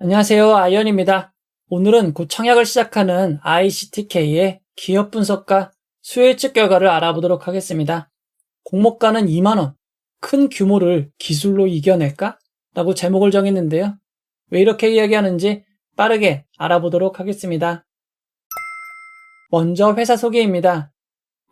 안녕하세요. 아이언입니다. 오늘은 곧 청약을 시작하는 ICTK의 기업 분석과 수요 예측 결과를 알아보도록 하겠습니다. 공모가는 2만원, 큰 규모를 기술로 이겨낼까? 라고 제목을 정했는데요. 왜 이렇게 이야기하는지 빠르게 알아보도록 하겠습니다. 먼저 회사 소개입니다.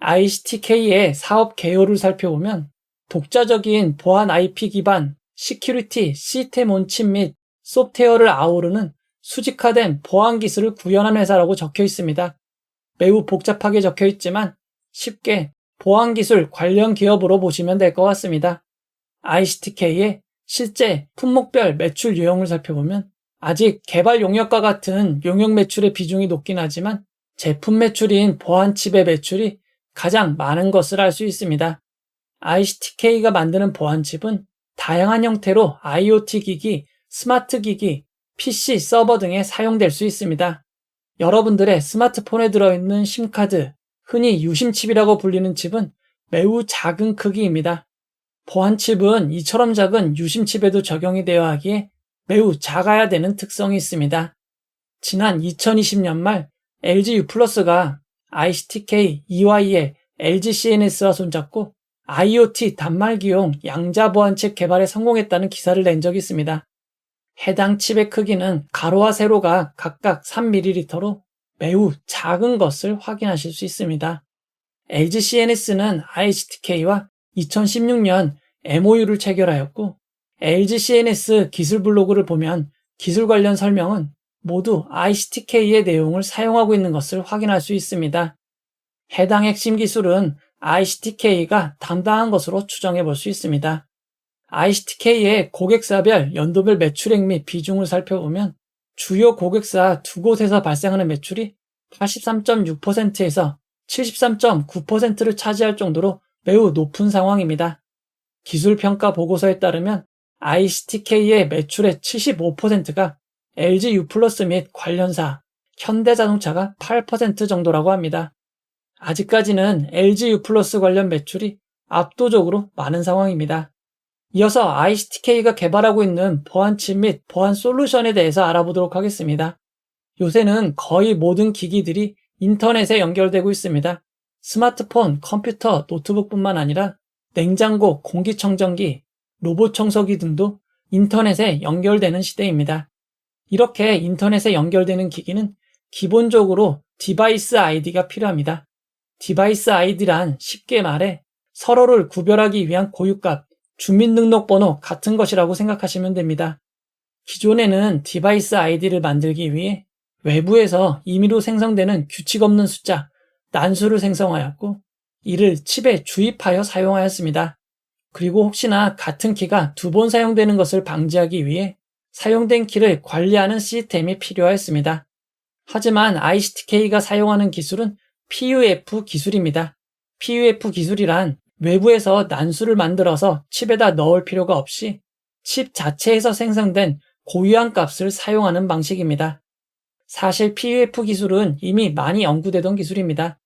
ICTK의 사업 개요를 살펴보면 독자적인 보안 IP 기반 시큐리티 시스템 온칩 및 소프트웨어를 아우르는 수직화된 보안 기술을 구현한 회사라고 적혀 있습니다. 매우 복잡하게 적혀 있지만 쉽게 보안 기술 관련 기업으로 보시면 될 것 같습니다. ICTK의 실제 품목별 매출 유형을 살펴보면 아직 개발 용역과 같은 용역 매출의 비중이 높긴 하지만 제품 매출인 보안 칩의 매출이 가장 많은 것을 알 수 있습니다. ICTK가 만드는 보안 칩은 다양한 형태로 IoT 기기, 스마트 기기, PC, 서버 등에 사용될 수 있습니다. 여러분들의 스마트폰에 들어있는 심카드, 흔히 유심칩이라고 불리는 칩은 매우 작은 크기입니다. 보안칩은 이처럼 작은 유심칩에도 적용이 되어 하기에 매우 작아야 되는 특성이 있습니다. 지난 2020년 말 LG U+가 ICTK EY의 LG CNS와 손잡고 IoT 단말기용 양자 보안칩 개발에 성공했다는 기사를 낸 적이 있습니다. 해당 칩의 크기는 가로와 세로가 각각 3ml로 매우 작은 것을 확인하실 수 있습니다. LG CNS는 ICTK와 2016년 MOU를 체결하였고 LG CNS 기술 블로그를 보면 기술 관련 설명은 모두 ICTK의 내용을 사용하고 있는 것을 확인할 수 있습니다. 해당 핵심 기술은 ICTK가 담당한 것으로 추정해 볼 수 있습니다. ICTK의 고객사별 연도별 매출액 및 비중을 살펴보면 주요 고객사 두 곳에서 발생하는 매출이 83.6%에서 73.9%를 차지할 정도로 매우 높은 상황입니다. 기술평가 보고서에 따르면 ICTK의 매출의 75%가 LG U+ 및 관련사, 현대자동차가 8% 정도라고 합니다. 아직까지는 LG U+ 관련 매출이 압도적으로 많은 상황입니다. 이어서 ICTK가 개발하고 있는 보안칩 및 보안 솔루션에 대해서 알아보도록 하겠습니다. 요새는 거의 모든 기기들이 인터넷에 연결되고 있습니다. 스마트폰, 컴퓨터, 노트북뿐만 아니라 냉장고, 공기청정기, 로봇 청소기 등도 인터넷에 연결되는 시대입니다. 이렇게 인터넷에 연결되는 기기는 기본적으로 디바이스 아이디가 필요합니다. 디바이스 아이디란 쉽게 말해 서로를 구별하기 위한 고유값, 주민등록번호 같은 것이라고 생각하시면 됩니다. 기존에는 디바이스 아이디를 만들기 위해 외부에서 임의로 생성되는 규칙 없는 숫자, 난수를 생성하였고 이를 칩에 주입하여 사용하였습니다. 그리고 혹시나 같은 키가 두 번 사용되는 것을 방지하기 위해 사용된 키를 관리하는 시스템이 필요하였습니다. 하지만 ICTK가 사용하는 기술은 PUF 기술입니다. PUF 기술이란 외부에서 난수를 만들어서 칩에다 넣을 필요가 없이 칩 자체에서 생성된 고유한 값을 사용하는 방식입니다. 사실 PUF 기술은 이미 많이 연구되던 기술입니다.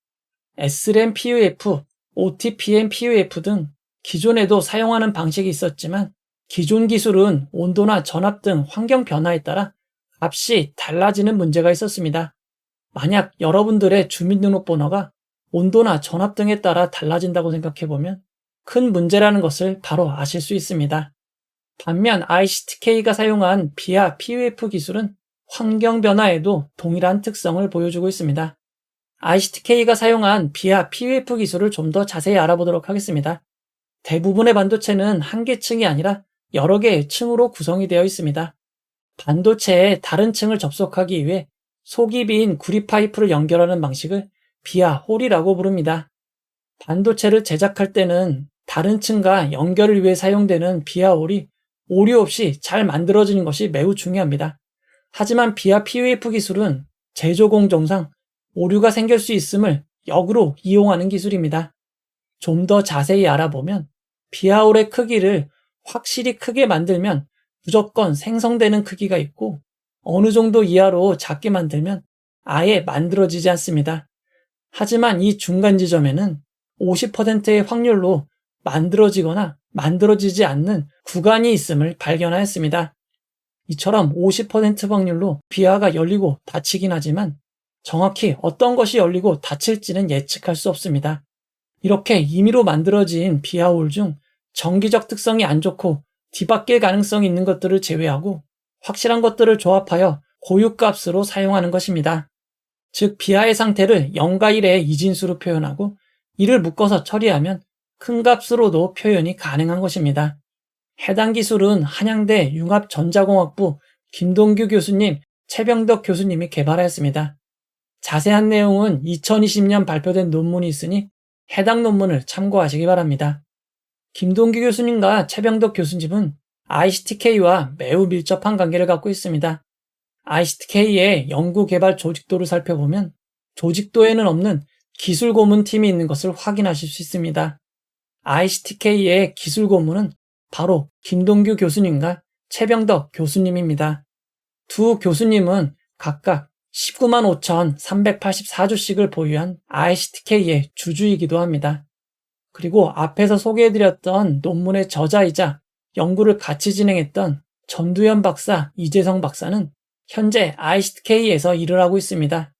SRAM PUF, OTPM PUF 등 기존에도 사용하는 방식이 있었지만 기존 기술은 온도나 전압 등 환경 변화에 따라 값이 달라지는 문제가 있었습니다. 만약 여러분들의 주민등록번호가 온도나 전압 등에 따라 달라진다고 생각해보면 큰 문제라는 것을 바로 아실 수 있습니다. 반면 ICTK가 사용한 비하 PUF 기술은 환경 변화에도 동일한 특성을 보여주고 있습니다. ICTK가 사용한 비하 PUF 기술을 좀 더 자세히 알아보도록 하겠습니다. 대부분의 반도체는 한 개 층이 아니라 여러 개의 층으로 구성이 되어 있습니다. 반도체의 다른 층을 접속하기 위해 속이 비인 구리 파이프를 연결하는 방식을 비하 홀이라고 부릅니다. 반도체를 제작할 때는 다른 층과 연결을 위해 사용되는 비하 홀이 오류 없이 잘 만들어지는 것이 매우 중요합니다. 하지만 비하 PUF 기술은 제조 공정상 오류가 생길 수 있음을 역으로 이용하는 기술입니다. 좀 더 자세히 알아보면 비하 홀의 크기를 확실히 크게 만들면 무조건 생성되는 크기가 있고 어느 정도 이하로 작게 만들면 아예 만들어지지 않습니다. 하지만 이 중간 지점에는 50%의 확률로 만들어지거나 만들어지지 않는 구간이 있음을 발견하였습니다. 이처럼 50% 확률로 비하가 열리고 닫히긴 하지만 정확히 어떤 것이 열리고 닫힐지는 예측할 수 없습니다. 이렇게 임의로 만들어진 비하홀 중 정기적 특성이 안 좋고 뒤바뀔 가능성이 있는 것들을 제외하고 확실한 것들을 조합하여 고유값으로 사용하는 것입니다. 즉 비하의 상태를 0과 1의 이진수로 표현하고 이를 묶어서 처리하면 큰 값으로도 표현이 가능한 것입니다. 해당 기술은 한양대 융합전자공학부 김동규 교수님, 최병덕 교수님이 개발하였습니다. 자세한 내용은 2020년 발표된 논문이 있으니 해당 논문을 참고하시기 바랍니다. 김동규 교수님과 최병덕 교수님은 ICTK와 매우 밀접한 관계를 갖고 있습니다. ICTK의 연구개발 조직도를 살펴보면 조직도에는 없는 기술 고문팀이 있는 것을 확인하실 수 있습니다. ICTK의 기술 고문은 바로 김동규 교수님과 최병덕 교수님입니다. 두 교수님은 각각 19만 5,384주씩을 보유한 ICTK의 주주이기도 합니다. 그리고 앞에서 소개해드렸던 논문의 저자이자 연구를 같이 진행했던 전두현 박사, 이재성 박사는 현재 ICTK에서 일을 하고 있습니다.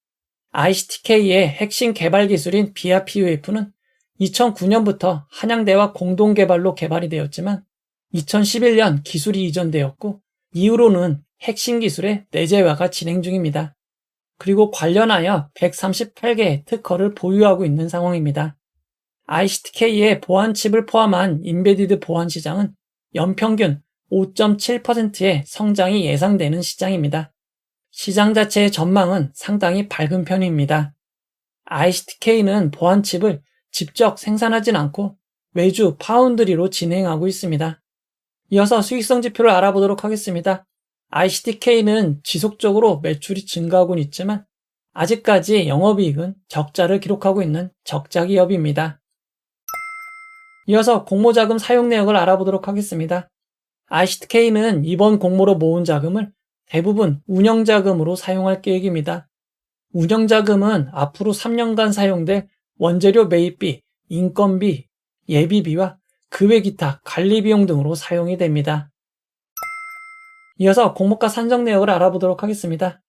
ICTK의 핵심 개발 기술인 비하 PUF는 2009년부터 한양대와 공동개발로 개발이 되었지만 2011년 기술이 이전되었고 이후로는 핵심 기술의 내재화가 진행 중입니다. 그리고 관련하여 138개의 특허를 보유하고 있는 상황입니다. ICTK의 보안칩을 포함한 인베디드 보안 시장은 연평균 5.7%의 성장이 예상되는 시장입니다. 시장 자체의 전망은 상당히 밝은 편입니다. ICTK는 보안칩을 직접 생산하진 않고 외주 파운드리로 진행하고 있습니다. 이어서 수익성 지표를 알아보도록 하겠습니다. ICTK는 지속적으로 매출이 증가하고는 있지만 아직까지 영업이익은 적자를 기록하고 있는 적자 기업입니다. 이어서 공모자금 사용 내역을 알아보도록 하겠습니다. ICTK는 이번 공모로 모은 자금을 대부분 운영자금으로 사용할 계획입니다. 운영자금은 앞으로 3년간 사용될 원재료 매입비, 인건비, 예비비와 그 외 기타 관리비용 등으로 사용이 됩니다. 이어서 공모가 산정 내역을 알아보도록 하겠습니다.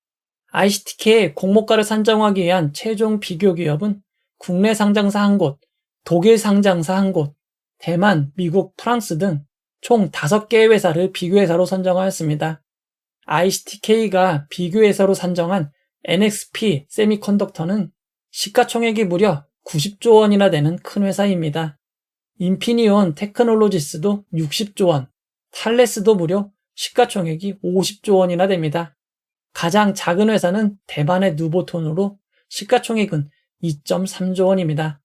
ICTK의 공모가를 산정하기 위한 최종 비교 기업은 국내 상장사 1곳, 독일 상장사 1곳, 대만, 미국, 프랑스 등 총 5개의 회사를 비교회사로 선정하였습니다. ICTK가 비교회사로 산정한 NXP 세미컨덕터는 시가총액이 무려 90조 원이나 되는 큰 회사입니다. 인피니온 테크놀로지스도 60조 원, 탈레스도 무려 시가총액이 50조 원이나 됩니다. 가장 작은 회사는 대만의 누보톤으로 시가총액은 2.3조 원입니다.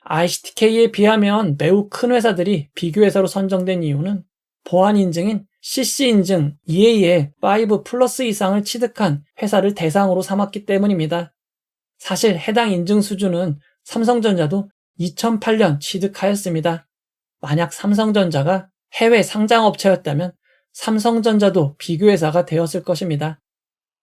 ICTK에 비하면 매우 큰 회사들이 비교회사로 선정된 이유는 보안 인증인 CC 인증 EA의 5 플러스 이상을 취득한 회사를 대상으로 삼았기 때문입니다. 사실 해당 인증 수준은 삼성전자도 2008년 취득하였습니다. 만약 삼성전자가 해외 상장업체였다면 삼성전자도 비교회사가 되었을 것입니다.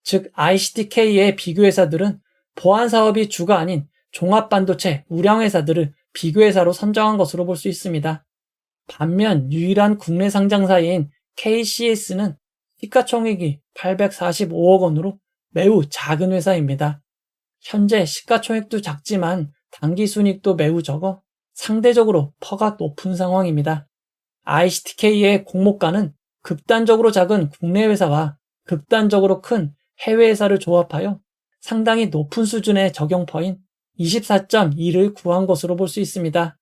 즉 ICTK의 비교회사들은 보안사업이 주가 아닌 종합반도체 우량회사들을 비교회사로 선정한 것으로 볼 수 있습니다. 반면 유일한 국내 상장사인 KCS는 시가총액이 845억 원으로 매우 작은 회사입니다. 현재 시가총액도 작지만 당기순이익도 매우 적어 상대적으로 퍼가 높은 상황입니다. ICTK의 공모가는 극단적으로 작은 국내 회사와 극단적으로 큰 해외 회사를 조합하여 상당히 높은 수준의 적용퍼인 24.2를 구한 것으로 볼 수 있습니다.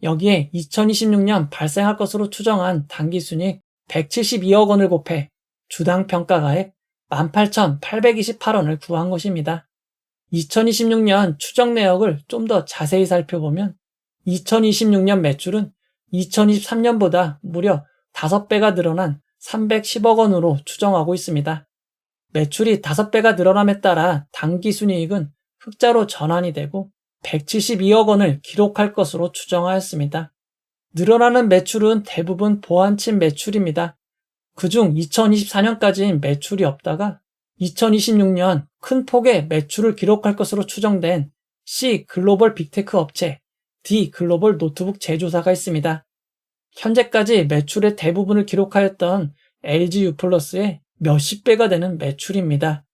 여기에 2026년 발생할 것으로 추정한 당기순이익 172억 원을 곱해 주당 평가가액 18,828원을 구한 것입니다. 2026년 추정 내역을 좀 더 자세히 살펴보면 2026년 매출은 2023년보다 무려 5배가 늘어난 310억 원으로 추정하고 있습니다. 매출이 5배가 늘어남에 따라 당기순이익은 흑자로 전환이 되고 172억 원을 기록할 것으로 추정하였습니다. 늘어나는 매출은 대부분 보안칩 매출입니다. 그중 2024년까지는 매출이 없다가 2026년 큰 폭의 매출을 기록할 것으로 추정된 C 글로벌 빅테크 업체, D 글로벌 노트북 제조사가 있습니다. 현재까지 매출의 대부분을 기록하였던 LG U+의 몇십 배가 되는 매출입니다.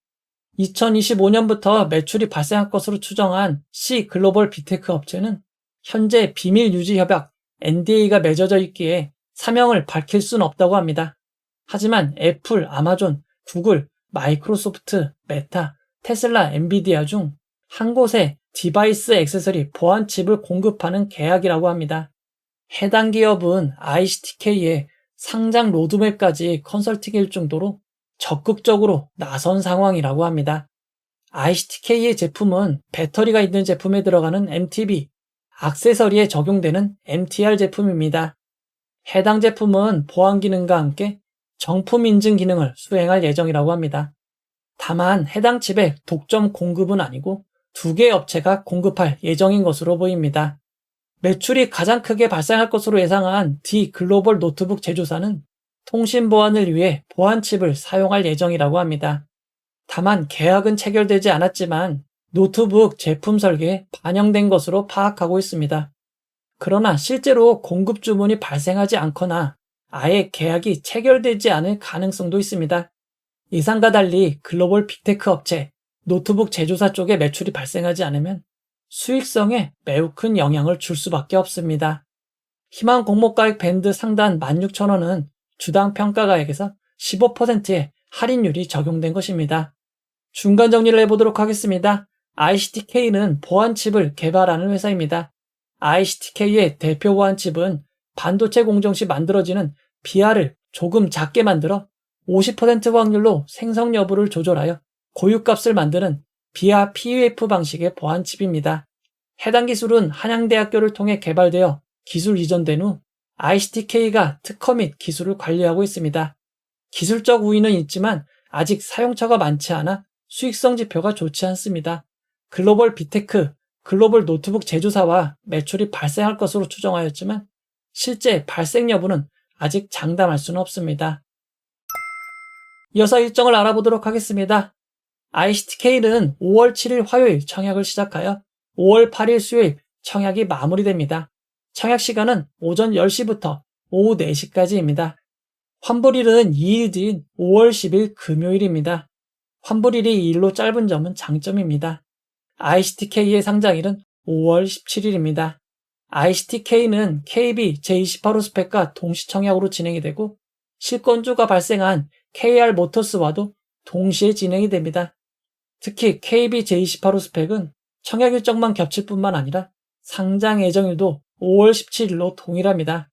2025년부터 매출이 발생할 것으로 추정한 C 글로벌 빅테크 업체는 현재 비밀 유지 협약 NDA가 맺어져 있기에 사명을 밝힐 수는 없다고 합니다. 하지만 애플, 아마존, 구글, 마이크로소프트, 메타, 테슬라, 엔비디아 중 한 곳에 디바이스 액세서리 보안 칩을 공급하는 계약이라고 합니다. 해당 기업은 ICTK의 상장 로드맵까지 컨설팅일 정도로 적극적으로 나선 상황이라고 합니다. ICTK의 제품은 배터리가 있는 제품에 들어가는 MTB, 액세서리에 적용되는 MTR 제품입니다. 해당 제품은 보안 기능과 함께 정품 인증 기능을 수행할 예정이라고 합니다. 다만 해당 칩의 독점 공급은 아니고 2개 업체가 공급할 예정인 것으로 보입니다. 매출이 가장 크게 발생할 것으로 예상한 D 글로벌 노트북 제조사는 통신 보안을 위해 보안 칩을 사용할 예정이라고 합니다. 다만 계약은 체결되지 않았지만 노트북 제품 설계에 반영된 것으로 파악하고 있습니다. 그러나 실제로 공급 주문이 발생하지 않거나 아예 계약이 체결되지 않을 가능성도 있습니다. 예상과 달리 글로벌 빅테크 업체, 노트북 제조사 쪽에 매출이 발생하지 않으면 수익성에 매우 큰 영향을 줄 수밖에 없습니다. 희망 공모가액 밴드 상단 16,000원은 주당 평가가액에서 15%의 할인율이 적용된 것입니다. 중간 정리를 해보도록 하겠습니다. ICTK는 보안칩을 개발하는 회사입니다. ICTK의 대표 보안칩은 반도체 공정 시 만들어지는 비하를 조금 작게 만들어 50% 확률로 생성 여부를 조절하여 고유값을 만드는 비하 PUF 방식의 보안칩입니다. 해당 기술은 한양대학교를 통해 개발되어 기술 이전된 후 ICTK가 특허 및 기술을 관리하고 있습니다. 기술적 우위는 있지만 아직 사용처가 많지 않아 수익성 지표가 좋지 않습니다. 글로벌 빅테크, 글로벌 노트북 제조사와 매출이 발생할 것으로 추정하였지만 실제 발생 여부는 아직 장담할 수는 없습니다. 이어서 일정을 알아보도록 하겠습니다. ICTK는 5월 7일 화요일 청약을 시작하여 5월 8일 수요일 청약이 마무리됩니다. 청약 시간은 오전 10시부터 오후 4시까지입니다. 환불일은 2일 뒤인 5월 10일 금요일입니다. 환불일이 2일로 짧은 점은 장점입니다. ICTK의 상장일은 5월 17일입니다. ICTK는 KB 제28호 스펙과 동시 청약으로 진행이 되고 실권주가 발생한 KR 모터스와도 동시에 진행이 됩니다. 특히 KB 제28호 스펙은 청약 일정만 겹칠 뿐만 아니라 상장 예정일도 5월 17일로 동일합니다.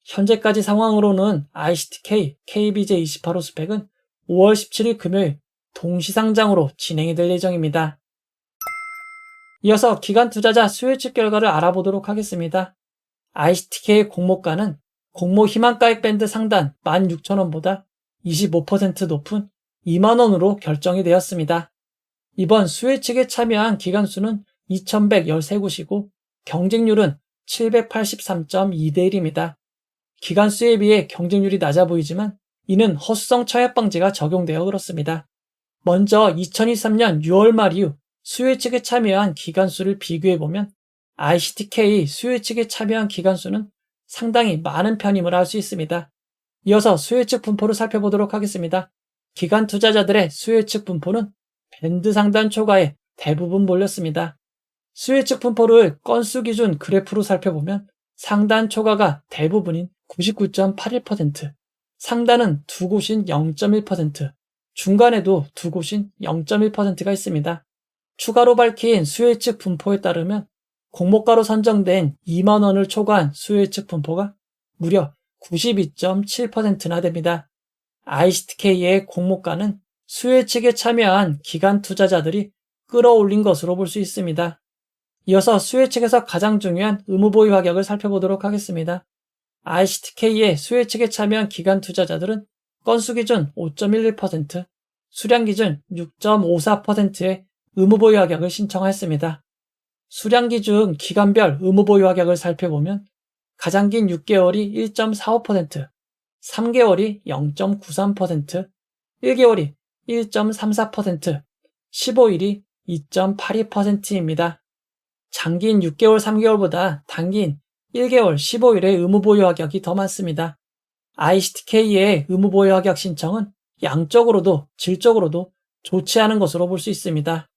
현재까지 상황으로는 ICTK, KB 제28호 스펙은 5월 17일 금요일 동시 상장으로 진행이 될 예정입니다. 이어서 기관 투자자 수요일치 결과를 알아보도록 하겠습니다. ICTK의 공모가는 공모 희망가액 밴드 상단 16,000원보다 25% 높은 2만원으로 결정이 되었습니다. 이번 수혜측에 참여한 기관 수는 2,113곳이고 경쟁률은 783.2대 1입니다. 기관 수에 비해 경쟁률이 낮아 보이지만 이는 허수성 청약 방지가 적용되어 그렇습니다. 먼저 2023년 6월 말 이후 수혜측에 참여한 기관 수를 비교해보면 ICTK 수혜측에 참여한 기관 수는 상당히 많은 편임을 알 수 있습니다. 이어서 수혜측 분포를 살펴보도록 하겠습니다. 기관 투자자들의 수혜측 분포는 밴드 상단 초과에 대부분 몰렸습니다. 수혜측 분포를 건수 기준 그래프로 살펴보면 상단 초과가 대부분인 99.81%, 상단은 두 곳인 0.1%, 중간에도 두 곳인 0.1%가 있습니다. 추가로 밝힌 수혜측 분포에 따르면 공모가로 선정된 2만원을 초과한 수혜측 분포가 무려 92.7%나 됩니다. ICTK의 공모가는 수혜측에 참여한 기관 투자자들이 끌어올린 것으로 볼 수 있습니다. 이어서 수혜측에서 가장 중요한 의무보유 가격을 살펴보도록 하겠습니다. ICTK의 수혜측에 참여한 기관 투자자들은 건수 기준 5.11%, 수량 기준 6.54%의 의무보유 가격을 신청했습니다. 수량 기준 기간별 의무보유 가격을 살펴보면 가장 긴 6개월이 1.45%, 3개월이 0.93%, 1개월이 1.34%, 15일이 2.82%입니다. 장기인 6개월, 3개월보다 단기인 1개월, 15일의 의무보유 가격이 더 많습니다. ICTK의 의무보유 가격 신청은 양적으로도 질적으로도 좋지 않은 것으로 볼 수 있습니다.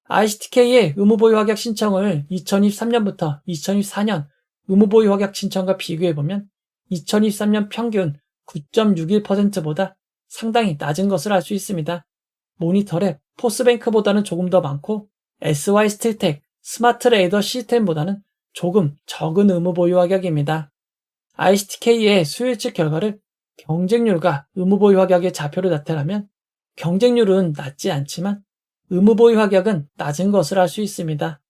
ICTK의 의무보유 확약 신청을 2023년부터 2024년 의무보유 확약 신청과 비교해보면 2023년 평균 9.61%보다 상당히 낮은 것을 알 수 있습니다. 모니터랩, 포스뱅크보다는 조금 더 많고 SY스틸텍, 스마트레이더 시스템보다는 조금 적은 의무보유 확약입니다. ICTK의 수요 측 결과를 경쟁률과 의무보유 확약의 좌표로 나타내면 경쟁률은 낮지 않지만 의무보유 확약은 낮은 것을 알 수 있습니다.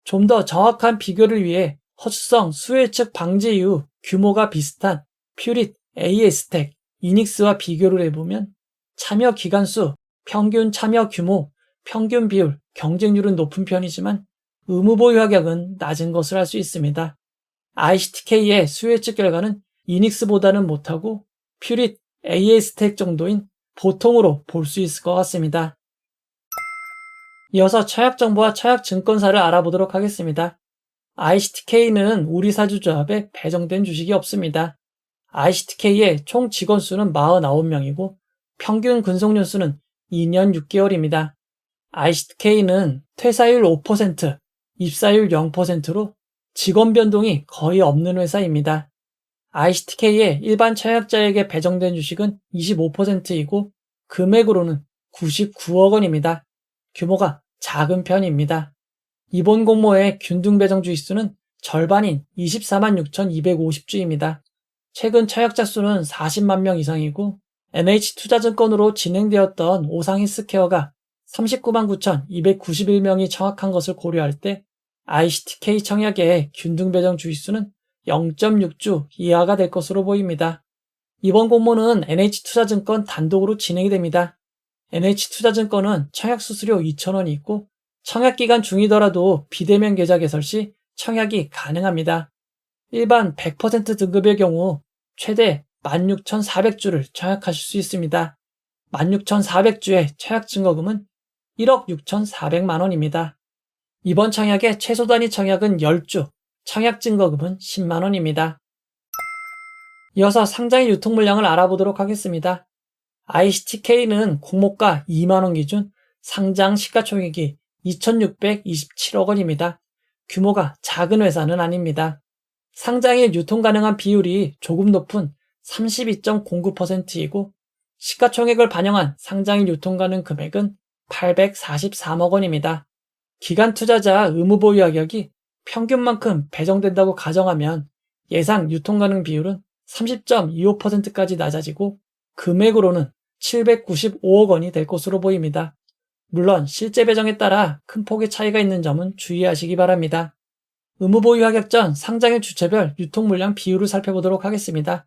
좀 더 정확한 비교를 위해 허수성 수요예측 방지 이후 규모가 비슷한 퓨릿, AS텍, 이닉스와 비교를 해보면 참여 기간수, 평균 참여 규모, 평균 비율, 경쟁률은 높은 편이지만 의무보유 확약은 낮은 것을 알 수 있습니다. ICTK의 수요예측 결과는 이닉스보다는 못하고 퓨릿, AS텍 정도인 보통으로 볼 수 있을 것 같습니다. 이어서 청약정보와 청약증권사를 알아보도록 하겠습니다. ICTK는 우리사주조합에 배정된 주식이 없습니다. ICTK의 총 직원수는 49명이고 평균 근속연수는 2년 6개월입니다. ICTK는 퇴사율 5%, 입사율 0%로 직원 변동이 거의 없는 회사입니다. ICTK의 일반 청약자에게 배정된 주식은 25%이고 금액으로는 99억 원입니다. 규모가 작은 편입니다. 이번 공모의 균등 배정 주식수는 절반인 24만 6,250주입니다. 최근 청약자 수는 40만 명 이상이고 NH투자증권으로 진행되었던 오상헬스케어가 39만 9,291명이 청약한 것을 고려할 때 ICTK 청약의 균등 배정 주식수는 0.6주 이하가 될 것으로 보입니다. 이번 공모는 NH투자증권 단독으로 진행이 됩니다. NH투자증권은 청약 수수료 2,000원이 있고 청약기간 중이더라도 비대면 계좌 개설 시 청약이 가능합니다. 일반 100% 등급의 경우 최대 16,400주를 청약하실 수 있습니다. 16,400주의 청약 증거금은 1억 6,400만 원입니다. 이번 청약의 최소 단위 청약은 10주, 청약 증거금은 10만 원입니다. 이어서 상장의 유통 물량을 알아보도록 하겠습니다. ICTK는 공모가 2만 원 기준 상장 시가총액이 2,627억 원입니다. 규모가 작은 회사는 아닙니다. 상장일 유통 가능한 비율이 조금 높은 32.09%이고 시가총액을 반영한 상장일 유통 가능 금액은 843억 원입니다. 기간 투자자 의무보유 확약이 평균만큼 배정된다고 가정하면 예상 유통 가능 비율은 30.25%까지 낮아지고 금액으로는 795억 원이 될 것으로 보입니다. 물론 실제 배정에 따라 큰 폭의 차이가 있는 점은 주의하시기 바랍니다. 의무보유 확약 전 상장일 주체별 유통 물량 비율을 살펴보도록 하겠습니다.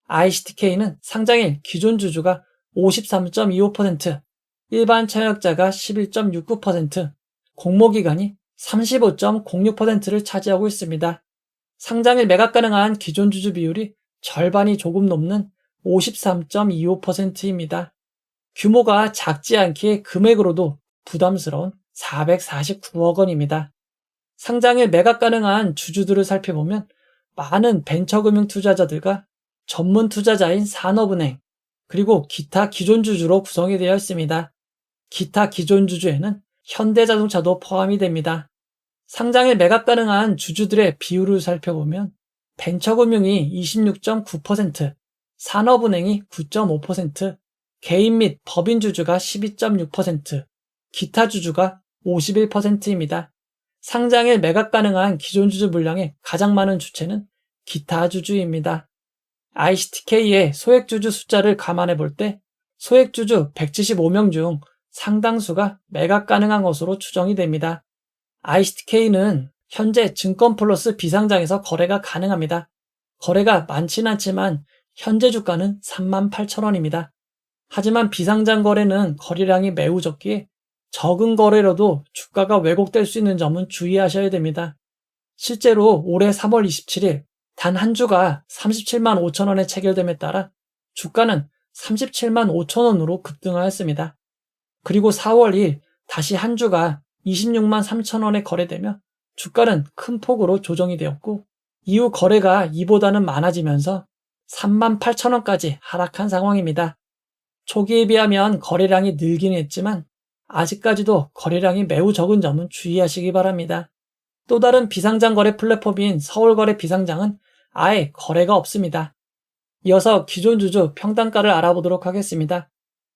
ICTK는 상장일 기존 주주가 53.25%, 일반 청약자가 11.69%, 공모기간이 35.06%를 차지하고 있습니다. 상장일 매각 가능한 기존 주주 비율이 절반이 조금 넘는 53.25%입니다. 규모가 작지 않기에 금액으로도 부담스러운 449억 원입니다. 상장일 매각 가능한 주주들을 살펴보면 많은 벤처금융 투자자들과 전문 투자자인 산업은행, 그리고 기타 기존 주주로 구성이 되어 있습니다. 기타 기존 주주에는 현대자동차도 포함이 됩니다. 상장일 매각 가능한 주주들의 비율을 살펴보면 벤처금융이 26.9%, 산업은행이 9.5%, 개인 및 법인 주주가 12.6%, 기타 주주가 51%입니다. 상장일 매각 가능한 기존 주주 물량의 가장 많은 주체는 기타 주주입니다. ICTK의 소액주주 숫자를 감안해 볼 때 소액주주 175명 중 상당수가 매각 가능한 것으로 추정이 됩니다. ICTK는 현재 증권플러스 비상장에서 거래가 가능합니다. 거래가 많지는 않지만 현재 주가는 38,000원입니다. 하지만 비상장 거래는 거래량이 매우 적기에 적은 거래로도 주가가 왜곡될 수 있는 점은 주의하셔야 됩니다. 실제로 올해 3월 27일 단 한 주가 37만 5천 원에 체결됨에 따라 주가는 37만 5천 원으로 급등하였습니다. 그리고 4월 2일 다시 한 주가 26만 3천 원에 거래되며 주가는 큰 폭으로 조정이 되었고 이후 거래가 이보다는 많아지면서 3만 8천 원까지 하락한 상황입니다. 초기에 비하면 거래량이 늘긴 했지만 아직까지도 거래량이 매우 적은 점은 주의하시기 바랍니다. 또 다른 비상장 거래 플랫폼인 서울거래 비상장은 아예 거래가 없습니다. 이어서 기존 주주 평단가를 알아보도록 하겠습니다.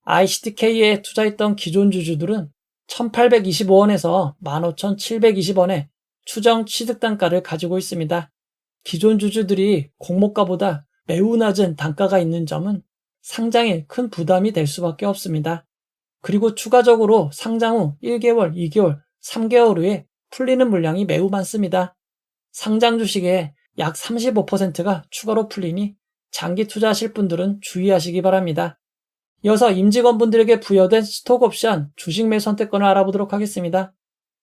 ICTK에 투자했던 기존 주주들은 1,825원에서 15,720원의 추정 취득단가를 가지고 있습니다. 기존 주주들이 공모가보다 매우 낮은 단가가 있는 점은 상장에 큰 부담이 될 수밖에 없습니다. 그리고 추가적으로 상장 후 1개월, 2개월, 3개월 후에 풀리는 물량이 매우 많습니다. 상장 주식의 약 35%가 추가로 풀리니 장기 투자하실 분들은 주의하시기 바랍니다. 이어서 임직원분들에게 부여된 스톡옵션 주식 매수 선택권을 알아보도록 하겠습니다.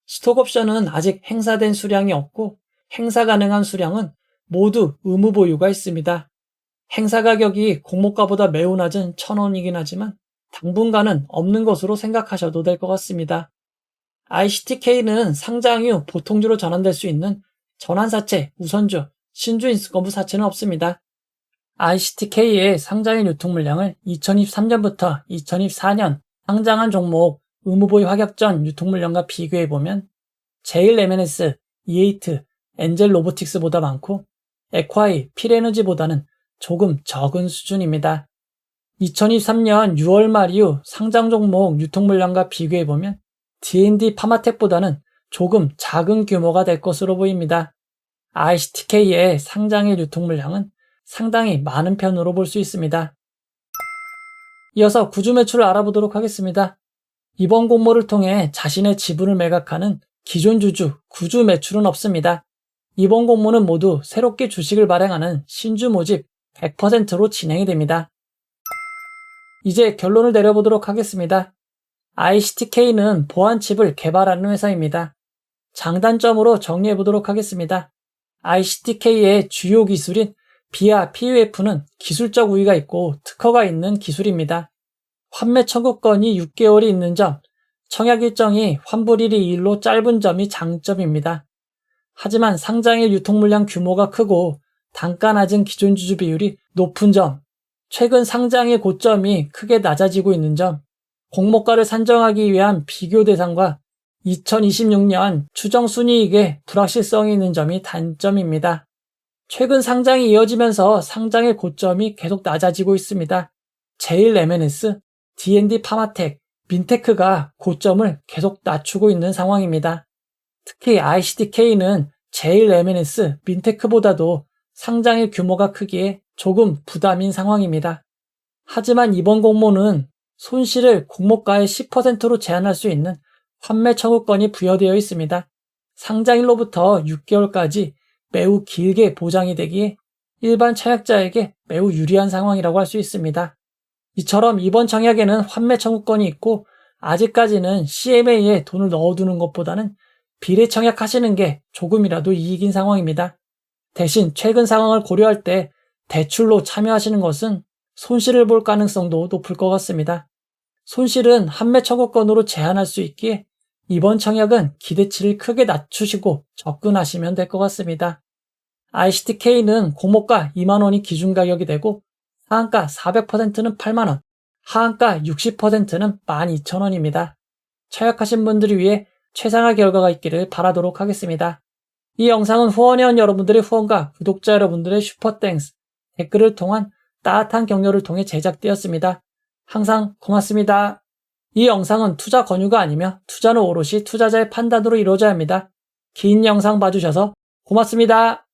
스톡옵션은 아직 행사된 수량이 없고 행사 가능한 수량은 모두 의무 보유가 있습니다. 행사 가격이 공모가보다 매우 낮은 1,000원이긴 하지만 당분간은 없는 것으로 생각하셔도 될 것 같습니다. ICTK는 상장 이후 보통주로 전환될 수 있는 전환사채, 우선주, 신주인수권부 사채는 없습니다. ICTK의 상장일 유통 물량을 2023년부터 2024년 상장한 종목 의무보유 하격 전 유통 물량과 비교해보면 제일 M&S, 이에이트, 엔젤 로보틱스보다 많고 에콰이, 필에너지보다는 조금 적은 수준입니다. 2023년 6월 말 이후 상장 종목 유통 물량과 비교해보면 D&D 파마텍보다는 조금 작은 규모가 될 것으로 보입니다. ICTK의 상장일 유통 물량은 상당히 많은 편으로 볼 수 있습니다. 이어서 구주 매출을 알아보도록 하겠습니다. 이번 공모를 통해 자신의 지분을 매각하는 기존 주주 구주 매출은 없습니다. 이번 공모는 모두 새롭게 주식을 발행하는 신주 모집 100%로 진행이 됩니다. 이제 결론을 내려보도록 하겠습니다. ICTK는 보안칩을 개발하는 회사입니다. 장단점으로 정리해보도록 하겠습니다. ICTK의 주요 기술인 BIA PUF는 기술적 우위가 있고 특허가 있는 기술입니다. 환매 청구권이 6개월이 있는 점, 청약 일정이 환불일이 2일로 짧은 점이 장점입니다. 하지만 상장일 유통 물량 규모가 크고 단가 낮은 기존 주주 비율이 높은 점, 최근 상장의 고점이 크게 낮아지고 있는 점, 공모가를 산정하기 위한 비교 대상과 2026년 추정 순이익에 불확실성이 있는 점이 단점입니다. 최근 상장이 이어지면서 상장의 고점이 계속 낮아지고 있습니다. 제일 M&S, D&D 파마텍, 민테크가 고점을 계속 낮추고 있는 상황입니다. 특히 ICTK는 제일 M&S, 민테크보다도 상장의 규모가 크기에 조금 부담인 상황입니다. 하지만 이번 공모는 손실을 공모가의 10%로 제한할 수 있는 환매 청구권이 부여되어 있습니다. 상장일로부터 6개월까지 매우 길게 보장이 되기에 일반 청약자에게 매우 유리한 상황이라고 할 수 있습니다. 이처럼 이번 청약에는 환매 청구권이 있고 아직까지는 CMA에 돈을 넣어두는 것보다는 비례 청약하시는 게 조금이라도 이익인 상황입니다. 대신 최근 상황을 고려할 때 대출로 참여하시는 것은 손실을 볼 가능성도 높을 것 같습니다. 손실은 환매 청구권으로 제한할 수 있기에 이번 청약은 기대치를 크게 낮추시고 접근하시면 될 것 같습니다. ICTK는 공모가 2만원이 기준 가격이 되고 하한가 400%는 8만원, 하한가 60%는 12,000원입니다. 청약하신 분들을 위해 최상의 결과가 있기를 바라도록 하겠습니다. 이 영상은 후원회원 여러분들의 후원과 구독자 여러분들의 슈퍼땡스, 댓글을 통한 따뜻한 격려를 통해 제작되었습니다. 항상 고맙습니다. 이 영상은 투자 권유가 아니며 투자는 오롯이 투자자의 판단으로 이루어져야 합니다. 긴 영상 봐주셔서 고맙습니다.